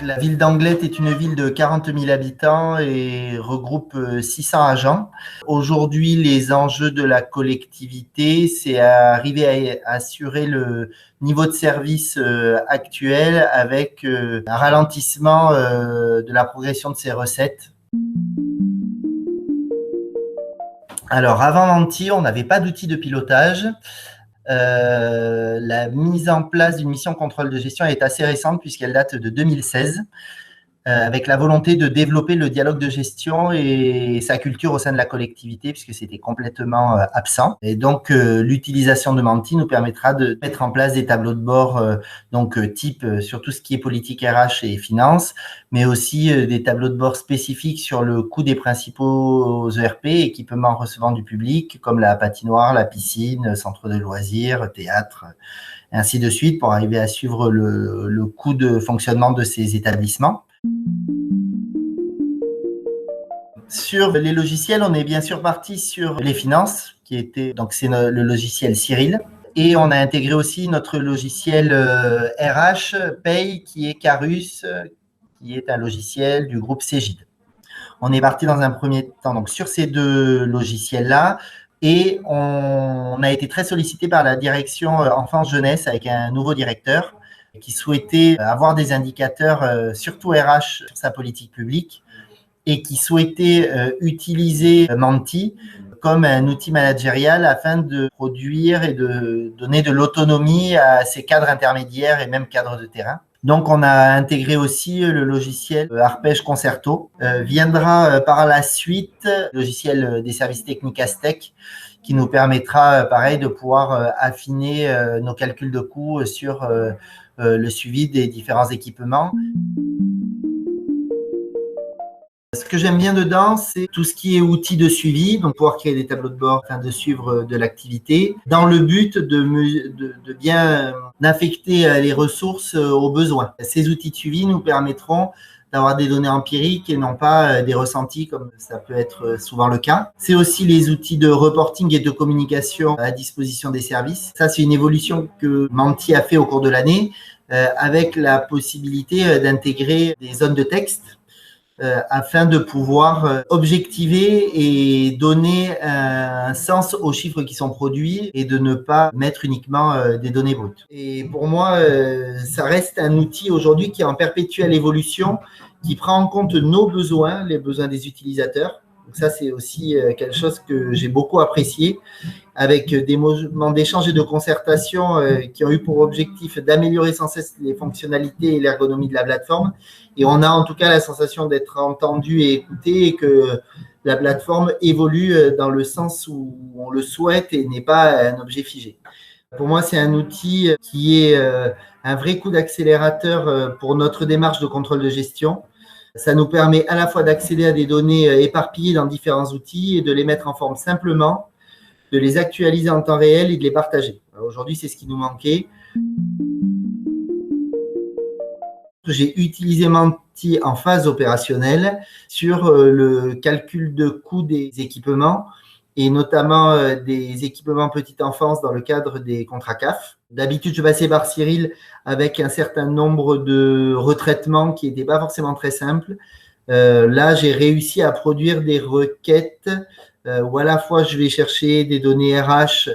la ville d'Anglet est une ville de 40 000 habitants et regroupe 600 agents. Aujourd'hui, les enjeux de la collectivité, c'est arriver à assurer le niveau de service actuel avec un ralentissement de la progression de ses recettes. Alors, avant Menti, on n'avait pas d'outil de pilotage. La mise en place d'une mission contrôle de gestion est assez récente puisqu'elle date de 2016, avec la volonté de développer le dialogue de gestion et sa culture au sein de la collectivité puisque c'était complètement absent. Et donc, l'utilisation de Menti nous permettra de mettre en place des tableaux de bord type sur tout ce qui est politique RH et finance, mais aussi des tableaux de bord spécifiques sur le coût des principaux ERP, équipements recevant du public, comme la patinoire, la piscine, centre de loisirs, théâtre, et ainsi de suite, pour arriver à suivre le coût de fonctionnement de ces établissements. Sur les logiciels, on est bien sûr parti sur les finances, qui était donc c'est le logiciel Cyril. Et on a intégré aussi notre logiciel RH Paye, qui est Carus, qui est un logiciel du groupe Cegid. On est parti dans un premier temps donc sur ces deux logiciels-là et on a été très sollicité par la direction enfance-jeunesse avec un nouveau directeur qui souhaitait avoir des indicateurs, surtout RH, sur sa politique publique et qui souhaitait utiliser Menti comme un outil managérial afin de produire et de donner de l'autonomie à ces cadres intermédiaires et même cadres de terrain. Donc, on a intégré aussi le logiciel Arpège Concerto. Viendra par la suite le logiciel des services techniques Aztec qui nous permettra, pareil, de pouvoir affiner nos calculs de coûts sur le suivi des différents équipements. Ce que j'aime bien dedans, c'est tout ce qui est outils de suivi, donc pouvoir créer des tableaux de bord afin de suivre de l'activité, dans le but de bien affecter les ressources aux besoins. Ces outils de suivi nous permettront d'avoir des données empiriques et non pas des ressentis comme ça peut être souvent le cas. C'est aussi les outils de reporting et de communication à disposition des services. Ça, c'est une évolution que Menti a fait au cours de l'année avec la possibilité d'intégrer des zones de texte afin de pouvoir objectiver et donner un sens aux chiffres qui sont produits et de ne pas mettre uniquement des données brutes. Et pour moi, ça reste un outil aujourd'hui qui est en perpétuelle évolution, qui prend en compte nos besoins, les besoins des utilisateurs. Donc ça, c'est aussi quelque chose que j'ai beaucoup apprécié, avec des moments d'échange et de concertation qui ont eu pour objectif d'améliorer sans cesse les fonctionnalités et l'ergonomie de la plateforme. Et on a en tout cas la sensation d'être entendu et écouté et que la plateforme évolue dans le sens où on le souhaite et n'est pas un objet figé. Pour moi, c'est un outil qui est un vrai coup d'accélérateur pour notre démarche de contrôle de gestion. Ça nous permet à la fois d'accéder à des données éparpillées dans différents outils et de les mettre en forme simplement, de les actualiser en temps réel et de les partager. Aujourd'hui, c'est ce qui nous manquait. J'ai utilisé Menti en phase opérationnelle sur le calcul de coûts des équipements et notamment des équipements petite enfance dans le cadre des contrats CAF. D'habitude, je passais par Cyril avec un certain nombre de retraitements qui n'étaient pas forcément très simples. Là, j'ai réussi à produire des requêtes où à la fois je vais chercher des données RH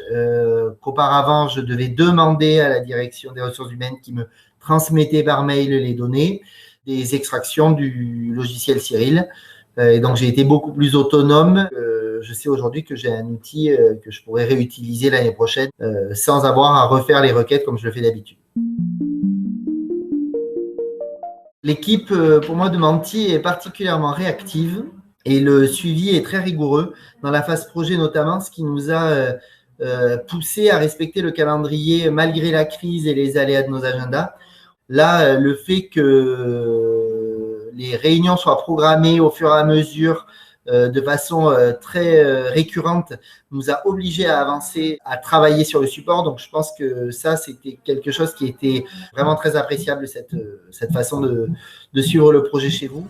qu'auparavant je devais demander à la direction des ressources humaines qui me transmettait par mail les données, des extractions du logiciel Cyril. Et donc, j'ai été beaucoup plus autonome. Je sais aujourd'hui que j'ai un outil que je pourrais réutiliser l'année prochaine sans avoir à refaire les requêtes comme je le fais d'habitude. L'équipe, pour moi, de Menti est particulièrement réactive et le suivi est très rigoureux dans la phase projet notamment, ce qui nous a poussé à respecter le calendrier malgré la crise et les aléas de nos agendas. Là, le fait que les réunions soient programmées au fur et à mesure de façon très récurrente nous a obligés à avancer, à travailler sur le support. Donc, je pense que ça, c'était quelque chose qui était vraiment très appréciable, cette façon de suivre le projet chez vous.